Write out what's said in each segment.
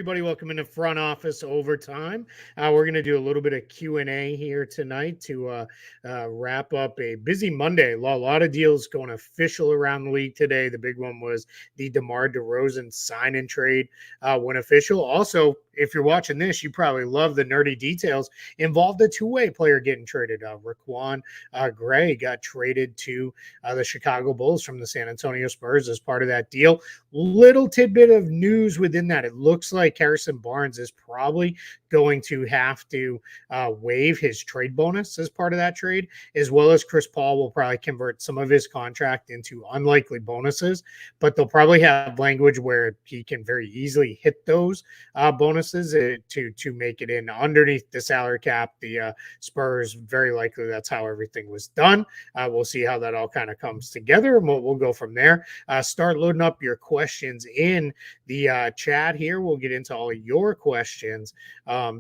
everybody. Welcome into Front Office Overtime. We're going to do a little bit of Q&A here tonight to wrap up a busy Monday. A lot of deals going official around the league today. The big one was the DeMar DeRozan sign and trade went official. Also, if you're watching this, you probably love the nerdy details involved a two-way player getting traded. Raquan Gray got traded to the Chicago Bulls from the San Antonio Spurs as part of that deal. Little tidbit of news within that. It looks like Harrison Barnes is probably going to have to waive his trade bonus as part of that trade, as well as Chris Paul will probably convert some of his contract into unlikely bonuses, but they'll probably have language where he can very easily hit those bonuses to make it in underneath the salary cap. The Spurs, very likely that's how everything was done. We'll see how that all kind of comes together, and we'll go from there. Start loading up your questions in the chat here. We'll get into all your questions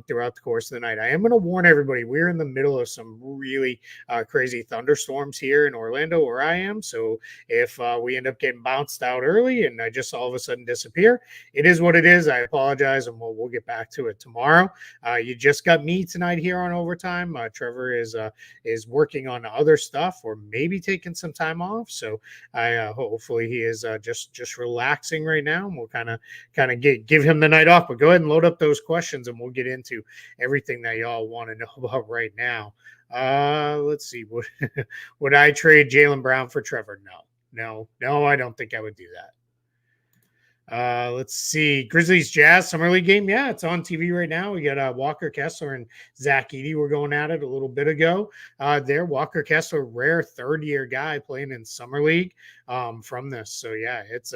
throughout the course of the night. I am going to warn everybody, we're in the middle of some really crazy thunderstorms here in Orlando where I am. So if we end up getting bounced out early and I just all of a sudden disappear, it is what it is. I apologize, and we'll get back to it tomorrow. You just got me tonight here on Overtime. Trevor is working on other stuff or maybe taking some time off. So hopefully he is just relaxing right now, and we'll kind of give him the night off. But go ahead and load up those questions, and we'll get into everything that y'all want to know about right now. Let's see. Would I trade Jaylen Brown for Trevor? No, I don't think I would do that. Let's see. Grizzlies Jazz Summer League game. Yeah, it's on TV right now. We got Walker Kessler and Zach Edey were going at it a little bit ago. There, Walker Kessler, rare third-year guy playing in Summer League from this. So, yeah, it's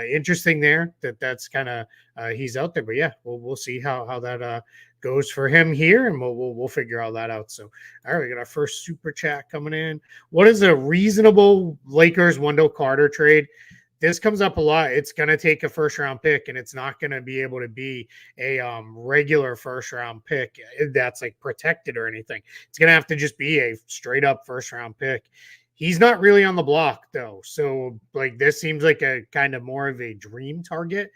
interesting there that's kind of he's out there. But, yeah, we'll see how that goes for him here, and we'll figure all that out. So, all right, we got our first super chat coming in. What is a reasonable Lakers Wendell Carter trade? This comes up a lot. It's going to take a first-round pick, and it's not going to be able to be a regular first-round pick that's like protected or anything. It's going to have to just be a straight-up first-round pick. He's not really on the block, though. So, like, this seems like a kind of more of a dream target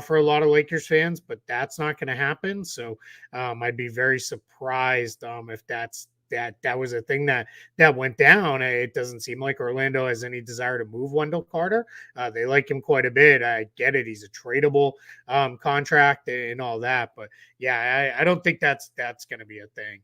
for a lot of Lakers fans, but that's not going to happen. So, I'd be very surprised if that was a thing that went down. It doesn't seem like Orlando has any desire to move Wendell Carter. They like him quite a bit. I get it. He's a tradable contract and all that. But, yeah, I don't think that's going to be a thing.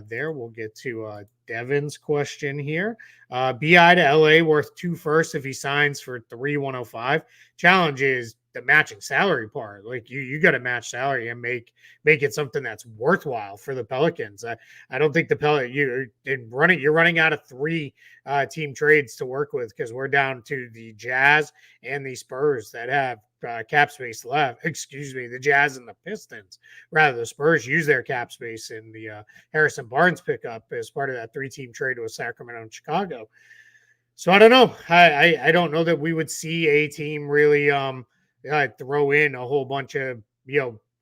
There, we'll get to Devin's question here. BI to LA worth 2 firsts if he signs for 3,105. Challenge is the matching salary part. Like you got to match salary and make it something that's worthwhile for the Pelicans. I don't think you're running out of 3 team trades to work with, because we're down to the Jazz and the Spurs that have cap space left. The Jazz and the Pistons. Rather, the Spurs use their cap space in the Harrison Barnes pickup as part of that 3-team trade with Sacramento and Chicago. So I don't know. I don't know that we would see a team really throw in a whole bunch of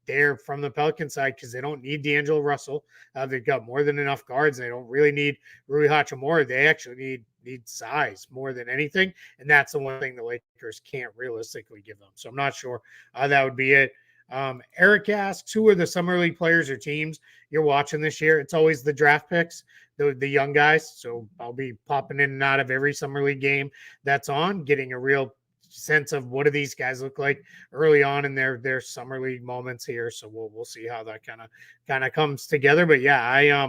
there from the Pelican side, because they don't need D'Angelo Russell. They've got more than enough guards. They don't really need Rui Hachimura. They actually need size more than anything, and that's the one thing the Lakers can't realistically give them. So I'm not sure that would be it. Eric asks, who are the Summer League players or teams you're watching this year? It's always the draft picks, the young guys. So I'll be popping in and out of every Summer League game that's on, getting a real sense of what do these guys look like early on in their Summer League moments here. So we'll see how that kind of comes together. But yeah,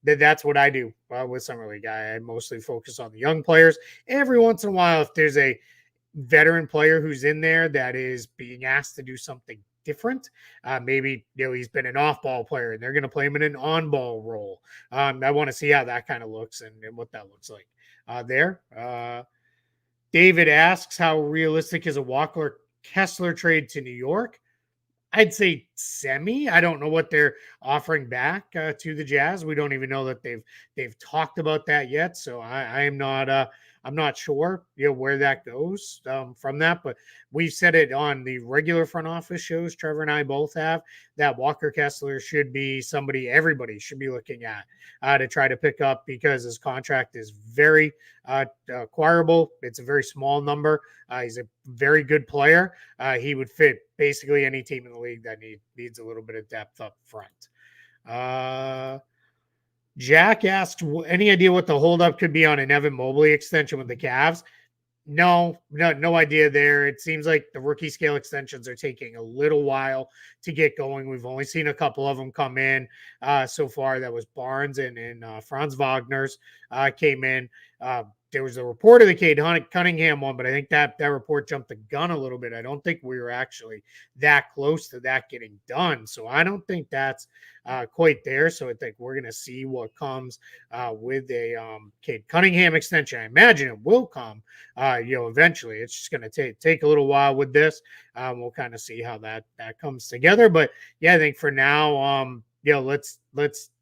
that's what I do with Summer League. I mostly focus on the young players. Every once in a while, if there's a veteran player who's in there that is being asked to do something different, maybe he's been an off-ball player and they're going to play him in an on-ball role. I want to see how that kind of looks and what that looks like there. David asks, how realistic is a Walker Kessler trade to New York? I'd say semi. I don't know what they're offering back to the Jazz. We don't even know that they've talked about that yet. So I am not I'm not sure, where that goes from that, but we've said it on the regular front office shows. Trevor and I both have that Walker Kessler should be somebody everybody should be looking at to try to pick up because his contract is very acquirable. It's a very small number. He's a very good player. He would fit basically any team in the league that needs a little bit of depth up front. Jack asked, any idea what the holdup could be on an Evan Mobley extension with the Cavs? No idea there. It seems like the rookie scale extensions are taking a little while to get going. We've only seen a couple of them come in so far. That was Barnes and Franz Wagner's came in. There was a report of the Cade Cunningham one, but I think that report jumped the gun a little bit. I don't think we were actually that close to that getting done. So I don't think that's quite there. So I think we're going to see what comes with a Cade Cunningham extension. I imagine it will come, eventually. It's just going to take a little while with this. We'll kind of see how that comes together. But yeah, I think for now, let's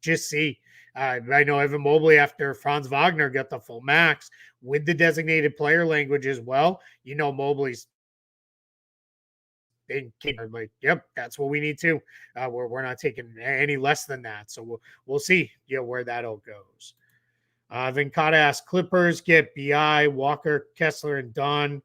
just see. I know Evan Mobley, after Franz Wagner got the full max with the designated player language as well, Mobley's like, yep, that's what we need to. We're not taking any less than that. So we'll see, where that all goes. Venkata asks, Clippers get BI, Walker, Kessler, and Dunn.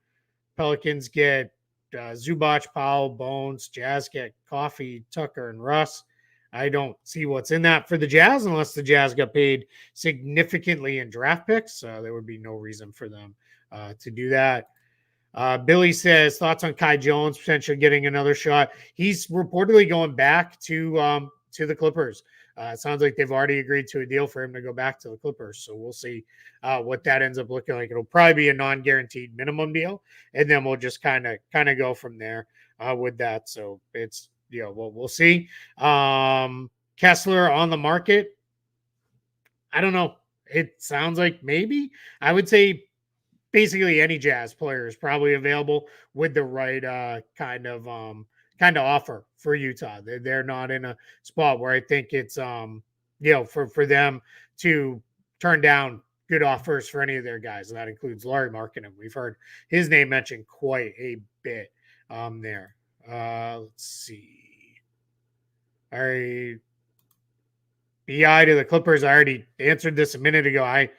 Pelicans get Zubac, Powell, Bones. Jazz get Coffee, Tucker, and Russ. I don't see what's in that for the Jazz unless the Jazz got paid significantly in draft picks. There would be no reason for them to do that. Billy says, thoughts on Kai Jones potentially getting another shot. He's reportedly going back to the Clippers. It sounds like they've already agreed to a deal for him to go back to the Clippers. So we'll see what that ends up looking like. It'll probably be a non-guaranteed minimum deal, and then we'll just kind of go from there with that. So it's, we'll see. Kessler on the market. I don't know. It sounds like maybe. I would say basically any Jazz player is probably available with the right kind of offer for Utah. They're not in a spot where I think it's for them to turn down good offers for any of their guys. And that includes Larry Markkinen. We've heard his name mentioned quite a bit there. Let's see. All right. BI to the Clippers. I already answered this a minute ago. I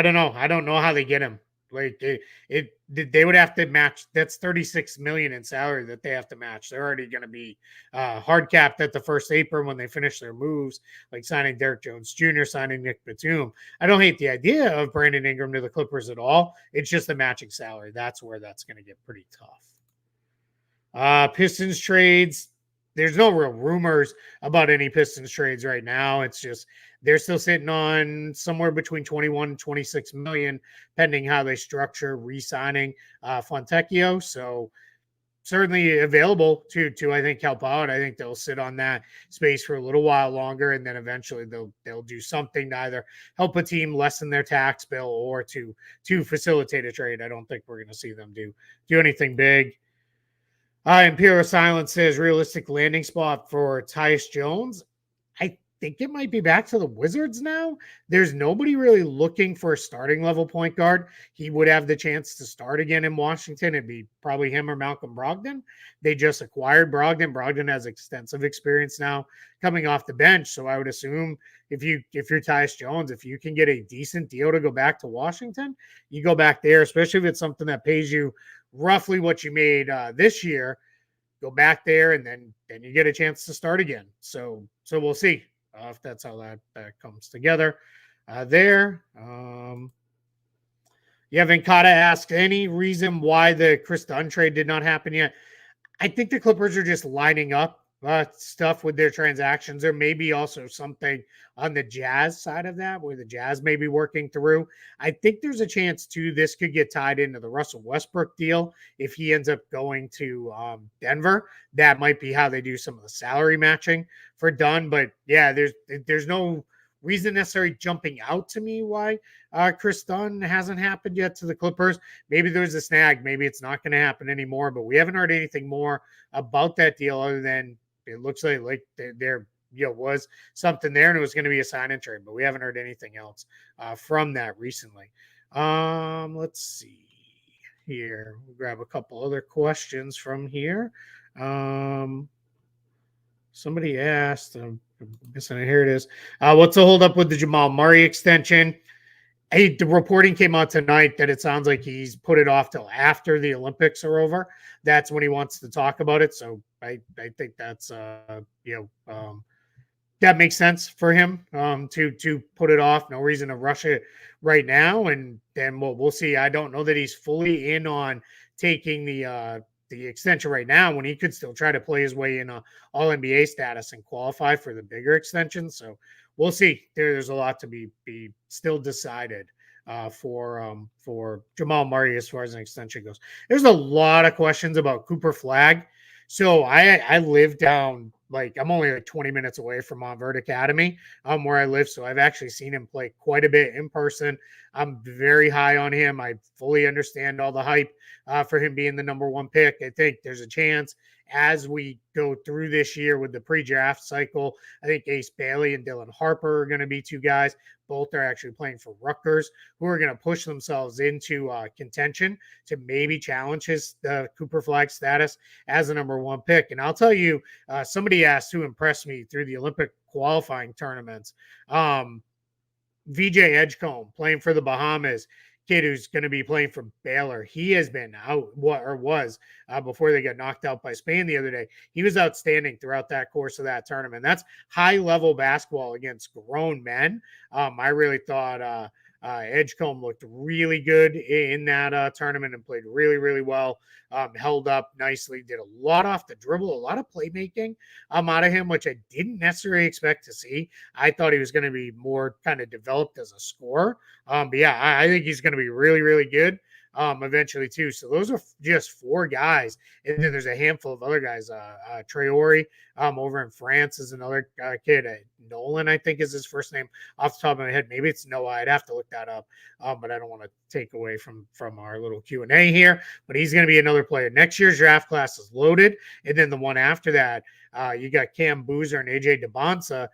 don't know. I don't know how they get him. Like they would have to match. That's $36 million in salary that they have to match. They're already going to be hard capped at the first apron when they finish their moves, like signing Derek Jones Jr., signing Nick Batum. I don't hate the idea of Brandon Ingram to the Clippers at all. It's just the matching salary. That's where that's going to get pretty tough. Pistons trades. There's no real rumors about any Pistons trades right now. It's just they're still sitting on somewhere between 21 and 26 million, pending how they structure re-signing Fontecchio. So certainly available to I think help out. I think they'll sit on that space for a little while longer, and then eventually they'll do something to either help a team lessen their tax bill or to facilitate a trade. I don't think we're going to see them do anything big. Imperial Silence says realistic landing spot for Tyus Jones. I think it might be back to the Wizards now. There's nobody really looking for a starting level point guard. He would have the chance to start again in Washington. It'd be probably him or Malcolm Brogdon. They just acquired Brogdon. Brogdon has extensive experience now coming off the bench. So I would assume if you're Tyus Jones, if you can get a decent deal to go back to Washington, you go back there, especially if it's something that pays you roughly what you made this year. Go back there, and then you get a chance to start again. So we'll see if that's how that comes together there. Venkata asked, any reason why the Chris Dunn trade did not happen yet? I think the Clippers are just lining up stuff with their transactions. There may be also something on the Jazz side of that where the Jazz may be working through. I think there's a chance too this could get tied into the Russell Westbrook deal if he ends up going to Denver. That might be how they do some of the salary matching for Dunn. But yeah, there's no reason necessarily jumping out to me why Chris Dunn hasn't happened yet to the Clippers. Maybe there's a snag. Maybe it's not going to happen anymore. But we haven't heard anything more about that deal other than it looks like there was something there and it was going to be a sign and trade, but we haven't heard anything else from that recently. Let's see here. We'll grab a couple other questions from here. Um, Somebody asked, I'm guessing here it is. What's the holdup with the Jamal Murray extension? Hey, the reporting came out tonight that it sounds like he's put it off till after the Olympics are over. That's when he wants to talk about it. So I think that's that makes sense for him to put it off. No reason to rush it right now, and then we'll see. I don't know that he's fully in on taking the extension right now when he could still try to play his way in All NBA status and qualify for the bigger extension. So we'll see. There's a lot to be still decided for Jamal Murray as far as an extension goes. There's a lot of questions about Cooper Flag. So I live down, like, I'm only like 20 minutes away from Montverde Academy, where I live. So I've actually seen him play quite a bit in person. I'm very high on him. I fully understand all the hype for him being the number one pick. I think there's a chance as we go through this year with the pre-draft cycle. I think Ace Bailey and Dylan Harper are going to be two guys. Both are actually playing for Rutgers, who are going to push themselves into contention to maybe challenge his Cooper Flag status as a number one pick. And I'll tell you, somebody asked who impressed me through the Olympic qualifying tournaments. VJ Edgecombe playing for the Bahamas, kid who's going to be playing for Baylor. He has been out, was before they got knocked out by Spain the other day. He was outstanding throughout that course of that tournament. That's high level basketball against grown men. I really thought Edgecombe looked really good in that tournament and played really, really well. Held up nicely, did a lot off the dribble, a lot of playmaking out of him, which I didn't necessarily expect to see. I thought he was going to be more kind of developed as a scorer. But yeah, I think he's going to be really, really good eventually too. So those are just four guys. And then there's a handful of other guys. Traore over in France is another kid. Nolan, I think is his first name off the top of my head. Maybe it's Noah. I'd have to look that up. But I don't want to take away from our little Q&A here. But he's going to be another player. Next year's draft class is loaded. And then the one after that, you got Cam Boozer and AJ DeBonsa.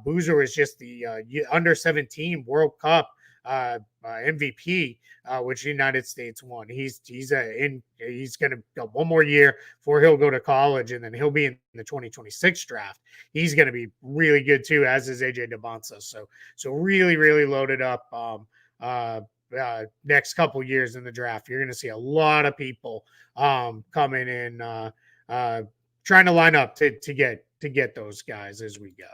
Boozer was just the under 17 World Cup MVP, which the United States won. He's going to go one more year before he'll go to college, and then he'll be in the 2026 draft. He's going to be really good too, as is AJ DeBonsa. So really, really loaded up. Next couple years in the draft, you're going to see a lot of people coming in, trying to line up to get those guys as we go.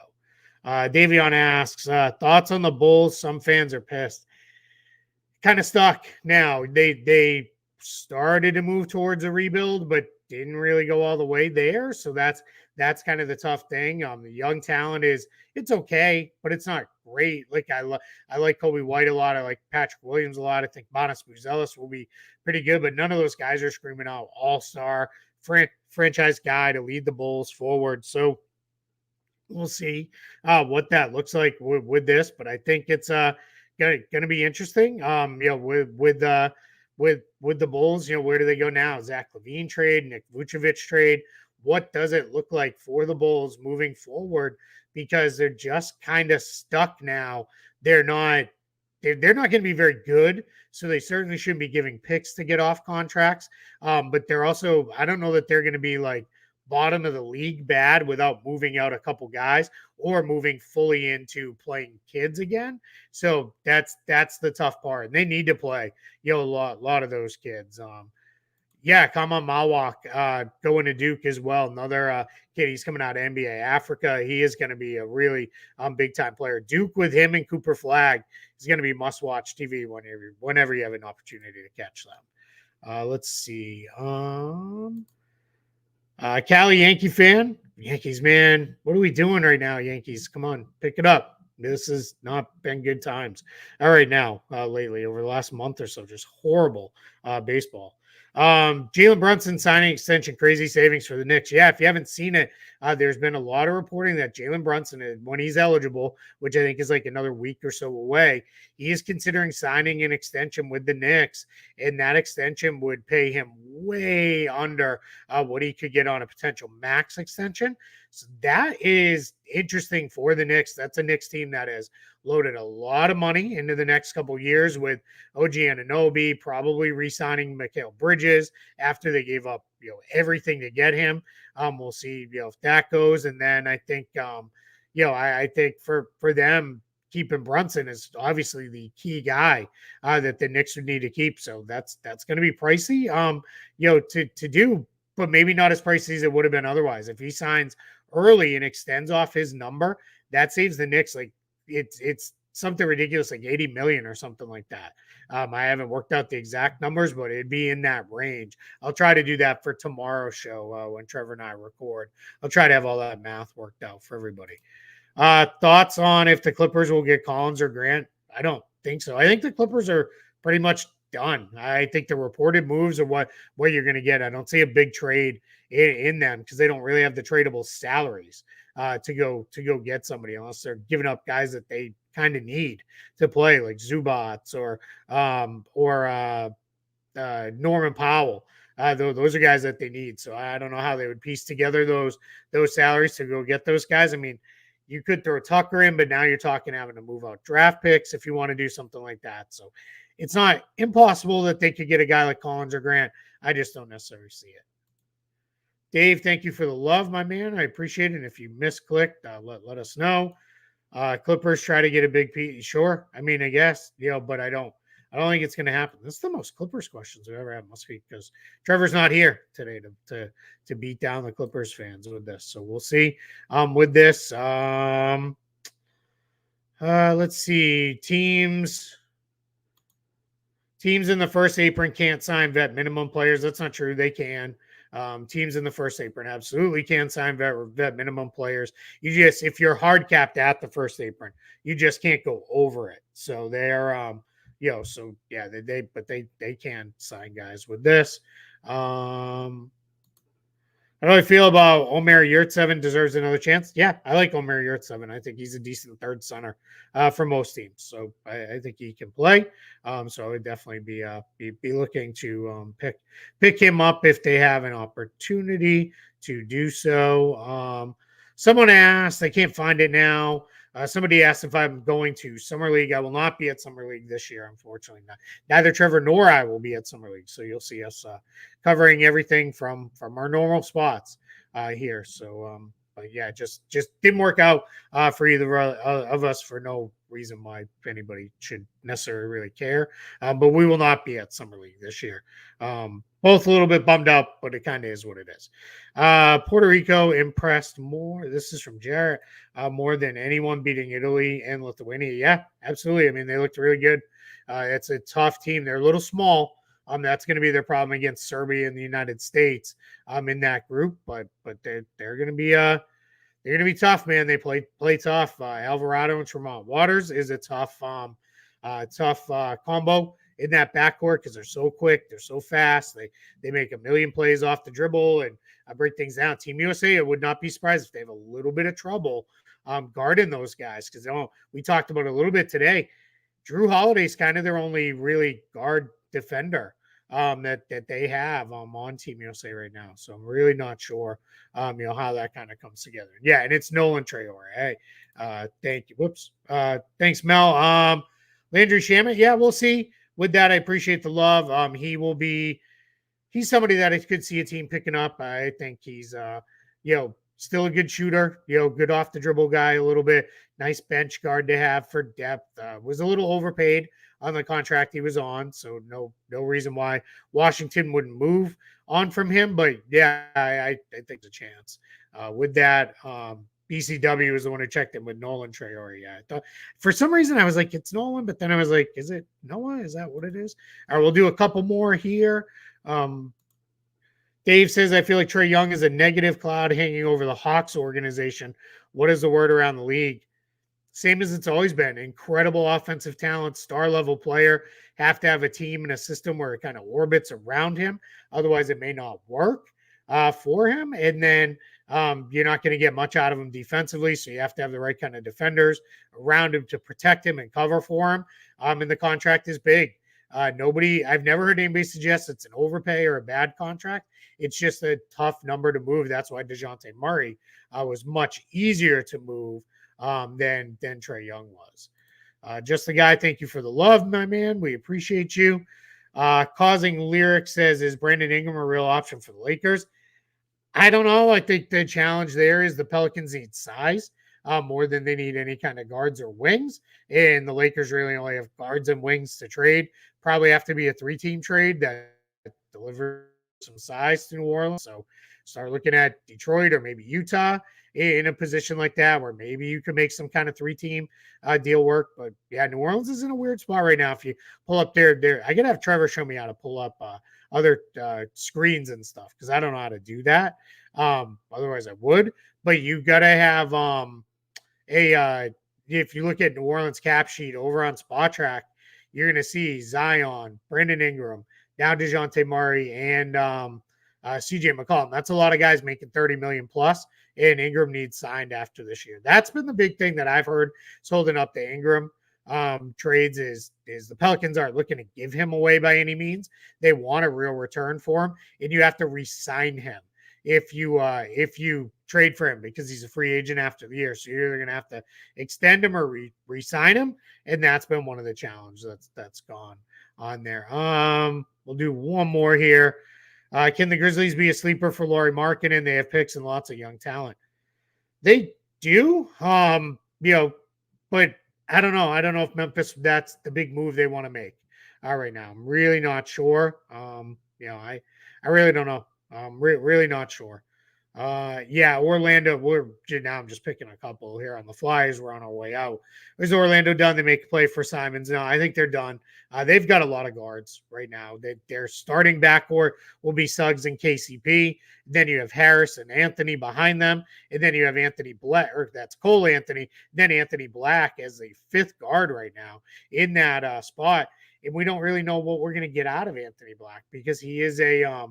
Davion asks, thoughts on the Bulls? Some fans are pissed. Kind of stuck now. They started to move towards a rebuild, but didn't really go all the way there. So that's kind of the tough thing. The young talent it's okay, but it's not great. Like I like Kobe White a lot. I like Patrick Williams a lot. I think Manas Buzelis will be pretty good, but none of those guys are screaming out all-star franchise guy to lead the Bulls forward. So we'll see what that looks like with this, but I think it's going to be interesting. With the Bulls, where do they go now? Zach LaVine trade, Nick Vucevic trade. What does it look like for the Bulls moving forward? Because they're just kind of stuck now. They're not going to be very good, so they certainly shouldn't be giving picks to get off contracts. But they're also, I don't know that they're going to be like bottom of the league bad without moving out a couple guys or moving fully into playing kids again. So that's the tough part. And they need to play, a lot of those kids. Kama Mawak going to Duke as well. Another kid, he's coming out of NBA Africa. He is going to be a really big time player. Duke with him and Cooper Flag is going to be must watch TV whenever you have an opportunity to catch them. Let's see. Cali Yankee fan. Yankees, man. What are we doing right now, Yankees? Come on, pick it up. This has not been good times. All right, now, lately, over the last month or so, just horrible baseball. Jalen Brunson signing extension, crazy savings for the Knicks. Yeah, if you haven't seen it, there's been a lot of reporting that Jalen Brunson, when he's eligible, which I think is like another week or so away, he is considering signing an extension with the Knicks, and that extension would pay him way under what he could get on a potential max extension. So that is interesting for the Knicks. That's a Knicks team that has loaded a lot of money into the next couple of years with OG Anunoby, probably re-signing Mikal Bridges after they gave up, everything to get him. We'll see, if that goes. And then I think, I think for them, keeping Brunson is obviously the key guy that the Knicks would need to keep. So that's going to be pricey, to do, but maybe not as pricey as it would have been otherwise. If he signs early and extends off his number, that saves the Knicks like it's something ridiculous, like 80 million or something like that. I haven't worked out the exact numbers, but it'd be in that range. I'll try to do that for tomorrow's show when Trevor and I record. I'll try to have all that math worked out for everybody. Thoughts on if the Clippers will get Collins or Grant? I don't think so. I think the Clippers are pretty much done. I think the reported moves are what you're going to get. I don't see a big trade in them because they don't really have the tradable salaries to go get somebody unless they're giving up guys that they kind of need to play, like Zubats or Norman Powell. Those are guys that they need. So I don't know how they would piece together those salaries to go get those guys. I mean, you could throw Tucker in, but now you're talking having to move out draft picks if you want to do something like that. So it's not impossible that they could get a guy like Collins or Grant. I just don't necessarily see it. Dave, thank you for the love, my man. I appreciate it. And if you misclicked, let us know. Clippers try to get a big piece. Sure. I mean, I guess, but I don't think it's going to happen. This is the most Clippers questions we've ever had, must be, because Trevor's not here today to beat down the Clippers fans with this. So we'll see. With this, let's see. Teams in the first apron can't sign vet minimum players. That's not true. They can. Teams in the first apron absolutely can sign vet minimum players. You just, if you're hard capped at the first apron, you just can't go over it. So they're, they can sign guys with this. How do I feel about Omer Yurtseven deserves another chance? Yeah, I like Omer Yurtseven. I think he's a decent third center for most teams. So I think he can play. So I would definitely be looking to pick him up if they have an opportunity to do so. Someone asked, I can't find it now. Somebody asked if I'm going to Summer League. I will not be at Summer League this year, unfortunately. Neither Trevor nor I will be at Summer League. So you'll see us covering everything from our normal spots here. So, but yeah, just didn't work out for either of us for no reason why anybody should necessarily really care. But we will not be at Summer League this year. Both a little bit bummed out, but it kind of is what it is. Puerto Rico impressed more. This is from Jarrett. More than anyone beating Italy and Lithuania. Yeah, absolutely. I mean, they looked really good. It's a tough team. They're a little small. That's going to be their problem against Serbia and the United States in that group. But they're going to be tough, man. They play tough. Alvarado and Tremont Waters is a tough combo in that backcourt because they're so quick, they're so fast. They make a million plays off the dribble and break things down. Team USA, I would not be surprised if they have a little bit of trouble guarding those guys because we talked about it a little bit today. Drew Holiday's kind of their only really guard defender that they have on Team USA right now. So I'm really not sure, how that kind of comes together. Yeah, and it's Nolan Traore. Hey, thank you. Whoops. Thanks, Mel. Landry Shamet. Yeah, we'll see. With that, I appreciate the love. He's somebody that I could see a team picking up. I think he's, still a good shooter, good off the dribble guy a little bit. Nice bench guard to have for depth. Was a little overpaid on the contract he was on. So no reason why Washington wouldn't move on from him. But yeah, I think there's a chance. With that, BCW was the one who checked in with Nolan Traore. Yeah, I thought for some reason I was like, it's Nolan, but then I was like, is it Noah? Is that what it is? All right, we'll do a couple more here. Dave says, I feel like Trae Young is a negative cloud hanging over the Hawks organization. What is the word around the league? Same as it's always been. Incredible offensive talent, star level player. Have to have a team and a system where it kind of orbits around him. Otherwise, it may not work for him. And then you're not going to get much out of him defensively. So you have to have the right kind of defenders around him to protect him and cover for him. And the contract is big. I've never heard anybody suggest it's an overpay or a bad contract. It's just a tough number to move. That's why DeJounte Murray was much easier to move than Trae Young was. Just the guy, thank you for the love, my man. We appreciate you. Causing Lyric says, is Brandon Ingram a real option for the Lakers? I don't know. I think the challenge there is the Pelicans need size more than they need any kind of guards or wings. And the Lakers really only have guards and wings to trade. Probably have to be a 3-team trade that delivers some size to New Orleans. So start looking at Detroit or maybe Utah in a position like that where maybe you could make some kind of 3-team deal work. But yeah, New Orleans is in a weird spot right now. If you pull up there, I gotta have Trevor show me how to pull up other screens and stuff because I don't know how to do that. Otherwise I would. But you gotta have if you look at New Orleans cap sheet over on Spot Track, you're gonna see Zion, Brandon Ingram, now DeJounte Murray, and CJ McCollum. That's a lot of guys making 30 million plus, and Ingram needs signed after this year. That's been the big thing that I've heard is holding up the Ingram trades is the Pelicans aren't looking to give him away by any means. They want a real return for him, and you have to re-sign him if you trade for him because he's a free agent after the year. So you're either going to have to extend him or re-sign him, and that's been one of the challenges that's gone on there. We'll do one more here. Can the Grizzlies be a sleeper for Lauri Markkanen? They have picks and lots of young talent. They do, but I don't know. I don't know if Memphis, that's the big move they want to make right now. I'm really not sure. I really don't know. I'm really not sure. Orlando. I'm just picking a couple here on the fly as we're on our way out. Is Orlando done? They make a play for Simons. No, I think they're done. They've got a lot of guards right now. Their starting backcourt will be Suggs and KCP. Then you have Harris and Anthony behind them. And then you have Anthony Black, or that's Cole Anthony. Then Anthony Black as the 5th guard right now in that spot. And we don't really know what we're going to get out of Anthony Black because he is a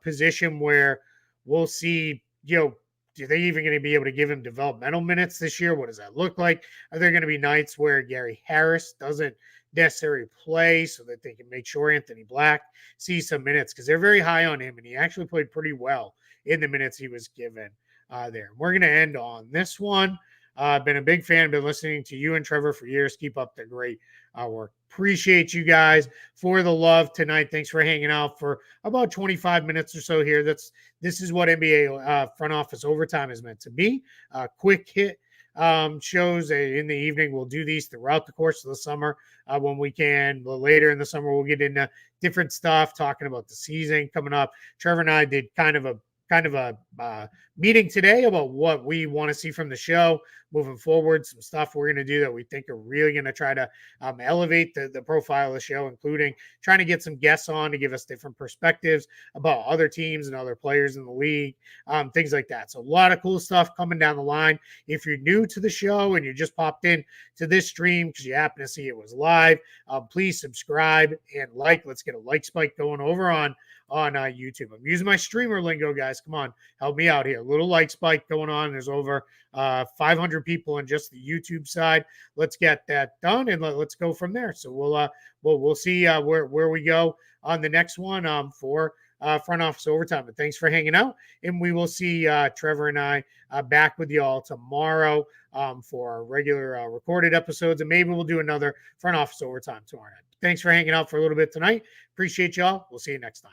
position where we'll see, are they even going to be able to give him developmental minutes this year? What does that look like? Are there going to be nights where Gary Harris doesn't necessarily play so that they can make sure Anthony Black sees some minutes? Because they're very high on him, and he actually played pretty well in the minutes he was given there. We're going to end on this one. Been a big fan, been listening to you and Trevor for years. Keep up the great work. Appreciate you guys for the love tonight. Thanks for hanging out for about 25 minutes or so here. This is what NBA front office overtime is meant to be. Quick hit shows in the evening. We'll do these throughout the course of the summer when we can. Later in the summer, we'll get into different stuff, talking about the season coming up. Trevor and I did kind of a meeting today about what we want to see from the show moving forward, some stuff we're going to do that we think are really going to try to elevate the profile of the show, including trying to get some guests on to give us different perspectives about other teams and other players in the league, things like that. So a lot of cool stuff coming down the line. If you're new to the show and you just popped in to this stream because you happen to see it was live, please subscribe and like. Let's get a like spike going over on YouTube. I'm using my streamer lingo, guys. Come on, help me out here. A little like spike going on. There's over 500 people on just the YouTube side. Let's get that done and let's go from there. So we'll see where we go on the next one for front office overtime. But thanks for hanging out, and we will see Trevor and I back with y'all tomorrow for our regular recorded episodes, and maybe we'll do another front office overtime tomorrow night. Thanks for hanging out for a little bit tonight. Appreciate y'all. We'll see you next time.